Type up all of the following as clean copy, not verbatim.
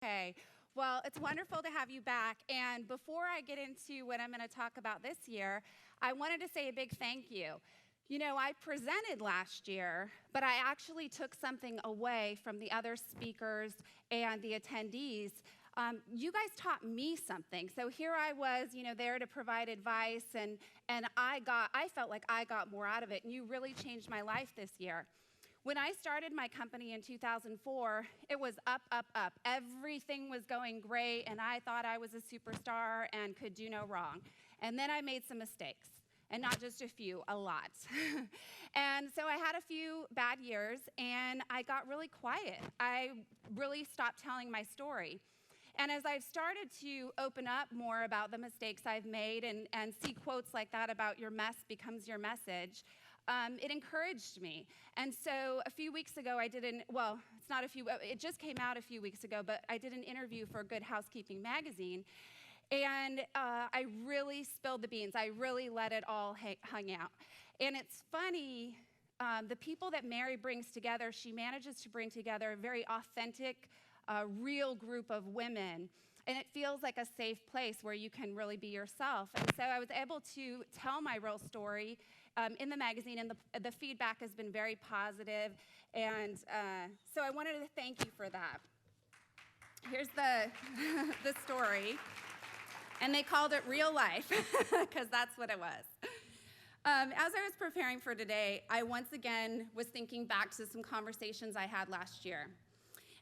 Okay, well, it's wonderful to have you back. And before I get into what I'm going to talk about this year, I wanted to say a big thank you. You know, I presented last year, but I actually took something away from the other speakers and the attendees. You guys taught me something. So here I was, there to provide advice, and I felt like I got more out of it, and you really changed my life this year. When I started my company in 2004, it was up, up, up. Everything was going great, and I thought I was a superstar and could do no wrong. And then I made some mistakes, and not just a few, a lot. And so I had a few bad years, and I got really quiet. I really stopped telling my story. And as I've started to open up more about the mistakes I've made and see quotes like that about your mess becomes your message, it encouraged me. And so a few weeks ago, it just came out a few weeks ago, but I did an interview for Good Housekeeping magazine, and I really spilled the beans. I really let it all hang out. And it's funny, the people that Mary brings together, she manages to bring together a very authentic, real group of women. And it feels like a safe place where you can really be yourself. And so I was able to tell my real story in the magazine, and the feedback has been very positive. And so I wanted to thank you for that. Here's the story. And they called it Real Life, because that's what it was. As I was preparing for today, I once again was thinking back to some conversations I had last year.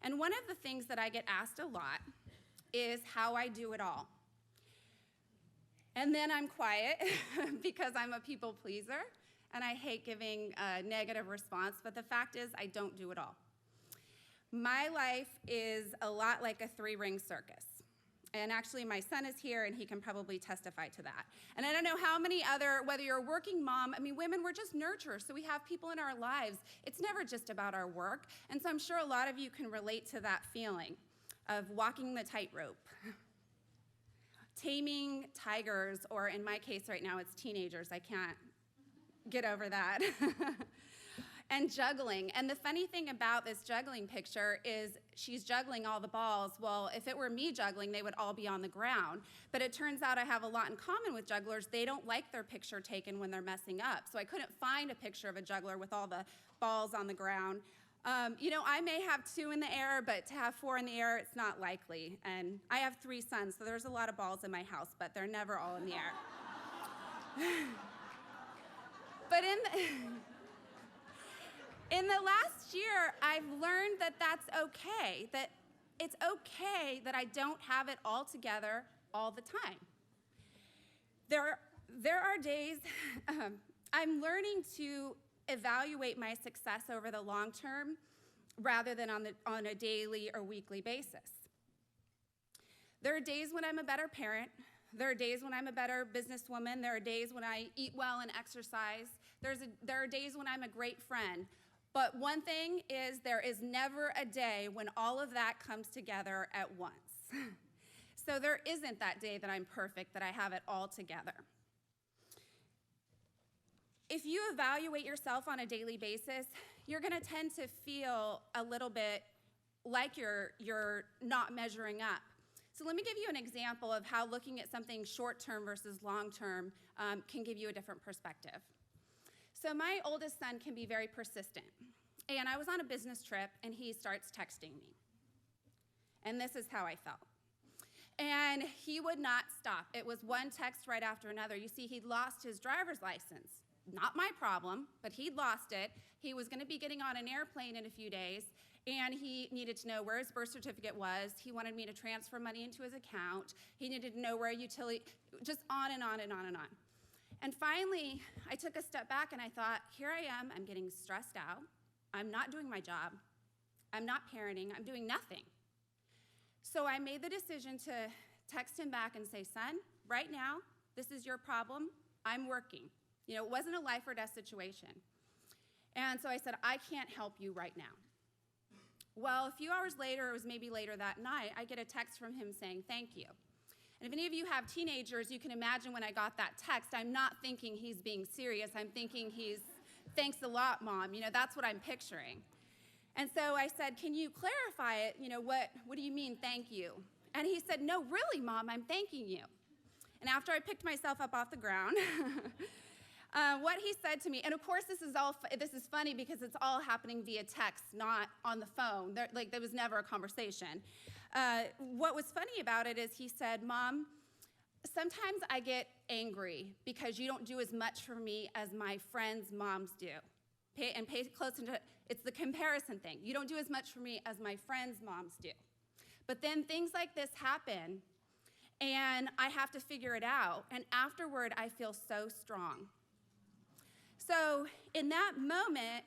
And one of the things that I get asked a lot is how I do it all. And then I'm quiet because I'm a people pleaser, and I hate giving a negative response, but the fact is I don't do it all. My life is a lot like a three-ring circus. And actually, my son is here, and he can probably testify to that. And I don't know how many whether you're a working mom, women, we're just nurturers, so we have people in our lives. It's never just about our work. And so I'm sure a lot of you can relate to that feeling of walking the tightrope, taming tigers, or in my case right now, it's teenagers. I can't get over that. And juggling. And the funny thing about this juggling picture is she's juggling all the balls. Well, if it were me juggling, they would all be on the ground. But it turns out I have a lot in common with jugglers. They don't like their picture taken when they're messing up. So I couldn't find a picture of a juggler with all the balls on the ground. I may have 2 in the air, but to have 4 in the air, it's not likely. And I have 3 sons, so there's a lot of balls in my house, but they're never all in the air. But in the last year, I've learned that that's okay, that it's okay that I don't have it all together all the time. There are days I'm learning to evaluate my success over the long term rather than on a daily or weekly basis. There are days when I'm a better parent. There are days when I'm a better businesswoman. There are days when I eat well and exercise. There are days when I'm a great friend. But one thing is, there is never a day when all of that comes together at once. So there isn't that day that I'm perfect, that I have it all together. If you evaluate yourself on a daily basis, you're going to tend to feel a little bit like you're not measuring up. So let me give you an example of how looking at something short-term versus long-term can give you a different perspective. So my oldest son can be very persistent. And I was on a business trip, and he starts texting me. And this is how I felt. And he would not stop. It was one text right after another. You see, he'd lost his driver's license. Not my problem, but he'd lost it. He was going to be getting on an airplane in a few days, and he needed to know where his birth certificate was. He wanted me to transfer money into his account. He needed to know where utility, just on and on and on and on. And finally, I took a step back, and I thought, here I am. I'm getting stressed out. I'm not doing my job. I'm not parenting. I'm doing nothing. So I made the decision to text him back and say, son, right now, this is your problem. I'm working. It wasn't a life or death situation. And so I said, I can't help you right now. Well, a few hours later, it was maybe later that night, I get a text from him saying, thank you. And if any of you have teenagers, you can imagine when I got that text, I'm not thinking he's being serious. I'm thinking thanks a lot, Mom. That's what I'm picturing. And so I said, can you clarify it? What do you mean, thank you? And he said, no, really, Mom, I'm thanking you. And after I picked myself up off the ground, what he said to me, and of course this is funny because it's all happening via text, not on the phone. There was never a conversation. What was funny about it is he said, Mom, sometimes I get angry because you don't do as much for me as my friends' moms do. Pay close attention. It's the comparison thing. You don't do as much for me as my friends' moms do. But then things like this happen, and I have to figure it out. And afterward, I feel so strong. So in that moment,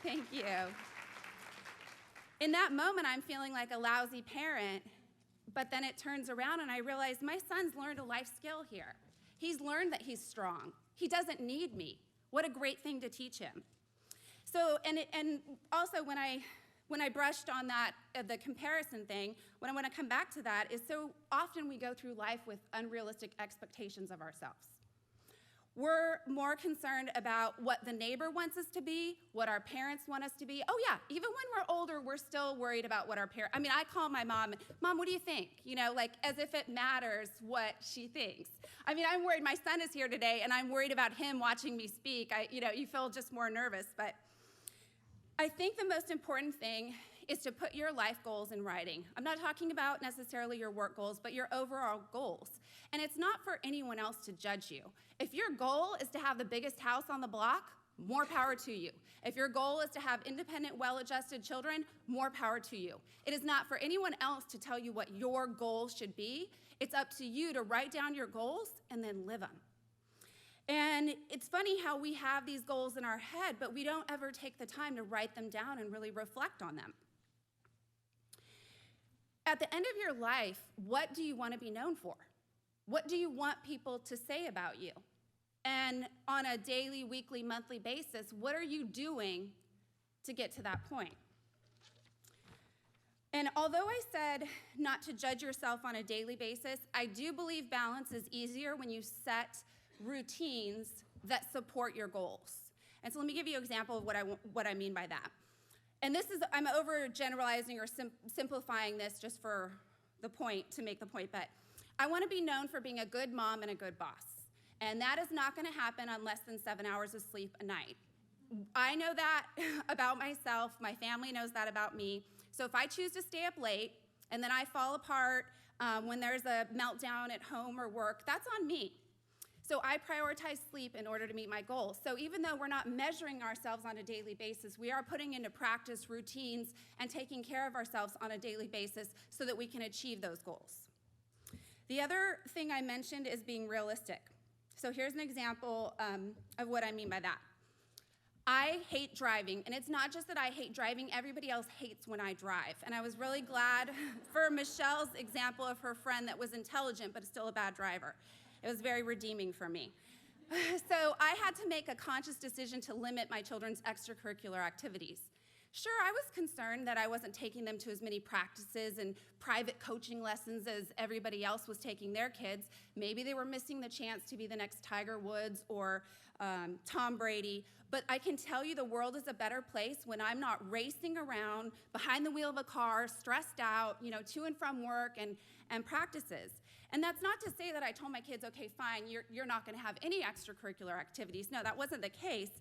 thank you. In that moment, I'm feeling like a lousy parent, but then it turns around and I realize my son's learned a life skill here. He's learned that he's strong. He doesn't need me. What a great thing to teach him. So, and also when I brushed on that, the comparison thing, what I want to come back to that is so often we go through life with unrealistic expectations of ourselves. We're more concerned about what the neighbor wants us to be, what our parents want us to be. Oh yeah, even when we're older, we're still worried about what our parents, I call my mom, Mom, what do you think? As if it matters what she thinks. I'm worried, my son is here today, and I'm worried about him watching me speak. You feel just more nervous, but I think the most important thing is to put your life goals in writing. I'm not talking about necessarily your work goals, but your overall goals. And it's not for anyone else to judge you. If your goal is to have the biggest house on the block, more power to you. If your goal is to have independent, well-adjusted children, more power to you. It is not for anyone else to tell you what your goals should be. It's up to you to write down your goals and then live them. And it's funny how we have these goals in our head, but we don't ever take the time to write them down and really reflect on them. At the end of your life, what do you want to be known for? What do you want people to say about you? And on a daily, weekly, monthly basis, what are you doing to get to that point? And although I said not to judge yourself on a daily basis, I do believe balance is easier when you set routines that support your goals. And so let me give you an example of what I mean by that. And I'm overgeneralizing or simplifying this just for the point, to make the point, but I want to be known for being a good mom and a good boss. And that is not going to happen on less than 7 hours of sleep a night. I know that about myself. My family knows that about me. So if I choose to stay up late and then I fall apart when there's a meltdown at home or work, that's on me. So I prioritize sleep in order to meet my goals. So even though we're not measuring ourselves on a daily basis, we are putting into practice routines and taking care of ourselves on a daily basis so that we can achieve those goals. The other thing I mentioned is being realistic. So here's an example of what I mean by that. I hate driving, and it's not just that I hate driving, everybody else hates when I drive. And I was really glad for Michelle's example of her friend that was intelligent but still a bad driver. It was very redeeming for me. So I had to make a conscious decision to limit my children's extracurricular activities. Sure, I was concerned that I wasn't taking them to as many practices and private coaching lessons as everybody else was taking their kids. Maybe they were missing the chance to be the next Tiger Woods or Tom Brady. But I can tell you the world is a better place when I'm not racing around behind the wheel of a car, stressed out, to and from work and practices. And that's not to say that I told my kids, okay, fine, you're not going to have any extracurricular activities. No, that wasn't the case.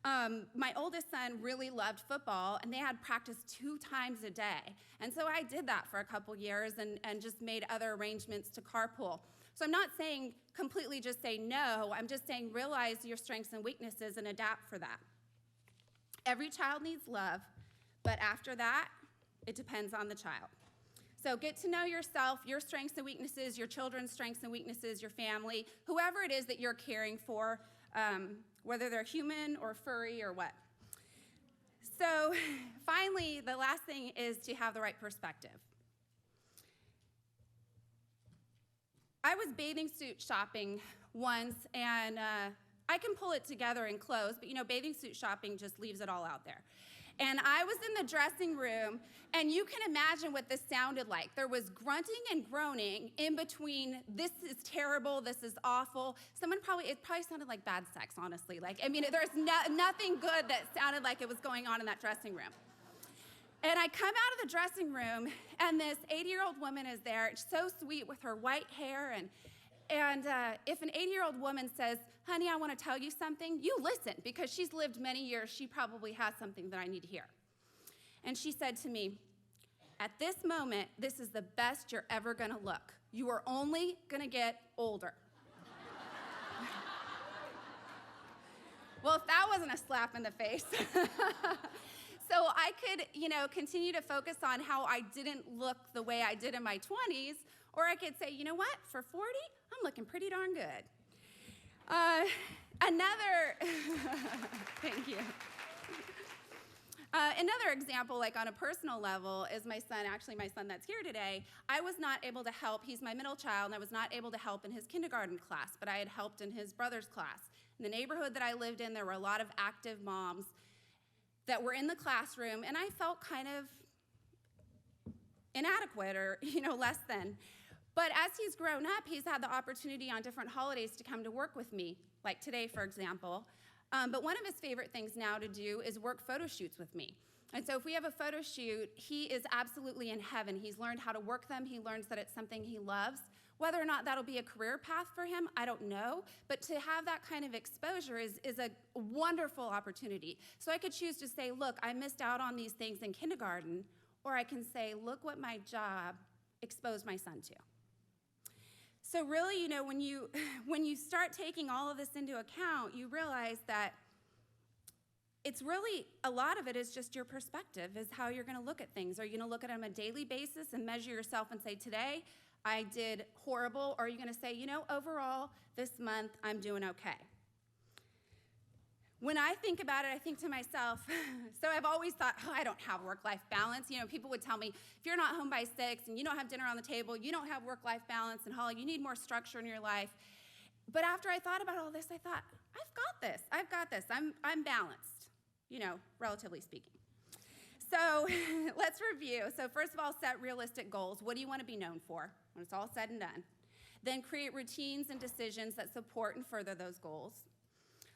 My oldest son really loved football, and they had practice 2 times a day. And so I did that for a couple years and just made other arrangements to carpool. So I'm not saying completely just say no. I'm just saying realize your strengths and weaknesses and adapt for that. Every child needs love, but after that, it depends on the child. So get to know yourself, your strengths and weaknesses, your children's strengths and weaknesses, your family, whoever it is that you're caring for, whether they're human or furry or what. So finally, the last thing is to have the right perspective. I was bathing suit shopping once, and I can pull it together in clothes, but bathing suit shopping just leaves it all out there. And I was in the dressing room, and you can imagine what this sounded like. There was grunting and groaning in between, this is terrible, this is awful. It probably sounded like bad sex, honestly. There's nothing good that sounded like it was going on in that dressing room. And I come out of the dressing room, and this 80-year-old woman is there, so sweet with her white hair. And if an 80-year-old woman says, honey, I want to tell you something, you listen, because she's lived many years. She probably has something that I need to hear. And she said to me, at this moment, this is the best you're ever going to look. You are only going to get older. Well, if that wasn't a slap in the face. So I could, continue to focus on how I didn't look the way I did in my 20s, or I could say, you know what, for 40, I'm looking pretty darn good. Thank you. Another example, like on a personal level, is my son that's here today. I was not able to help. He's my middle child, and I was not able to help in his kindergarten class, but I had helped in his brother's class. In the neighborhood that I lived in, there were a lot of active moms that were in the classroom, and I felt kind of inadequate or, less than. But as he's grown up, he's had the opportunity on different holidays to come to work with me, like today, for example. But one of his favorite things now to do is work photo shoots with me. And so if we have a photo shoot, he is absolutely in heaven. He's learned how to work them. He learns that it's something he loves. Whether or not that'll be a career path for him, I don't know. But to have that kind of exposure is a wonderful opportunity. So I could choose to say, look, I missed out on these things in kindergarten, or I can say, look what my job exposed my son to. So really, when you start taking all of this into account, you realize that it's really, a lot of it is just your perspective, is how you're going to look at things. Are you going to look at them on a daily basis and measure yourself and say, today I did horrible? Or are you going to say, overall, this month I'm doing okay? When I think about it, I think to myself, so I've always thought, I don't have work-life balance. People would tell me, if you're not home by 6 and you don't have dinner on the table, you don't have work-life balance, and Holly, you need more structure in your life. But after I thought about all this, I thought, I've got this. I'm balanced, relatively speaking. So let's review. So first of all, set realistic goals. What do you want to be known for when it's all said and done? Then create routines and decisions that support and further those goals.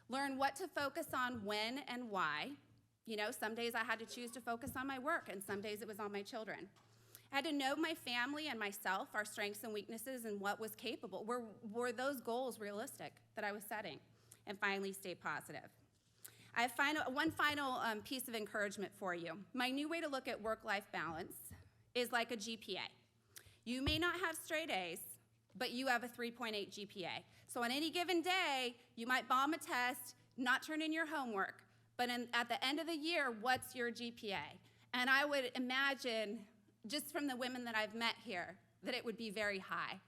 Learn what to focus on when and why. Some days I had to choose to focus on my work, and some days it was on my children. I had to know my family and myself, our strengths and weaknesses, and what was capable. Were those goals realistic that I was setting? And finally, stay positive. I have one final piece of encouragement for you. My new way to look at work-life balance is like a GPA. You may not have straight A's, but you have a 3.8 GPA. So on any given day, you might bomb a test, not turn in your homework, but at the end of the year, what's your GPA? And I would imagine, just from the women that I've met here, that it would be very high.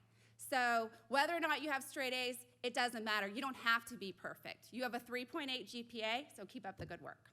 So whether or not you have straight A's, it doesn't matter. You don't have to be perfect. You have a 3.8 GPA, so keep up the good work.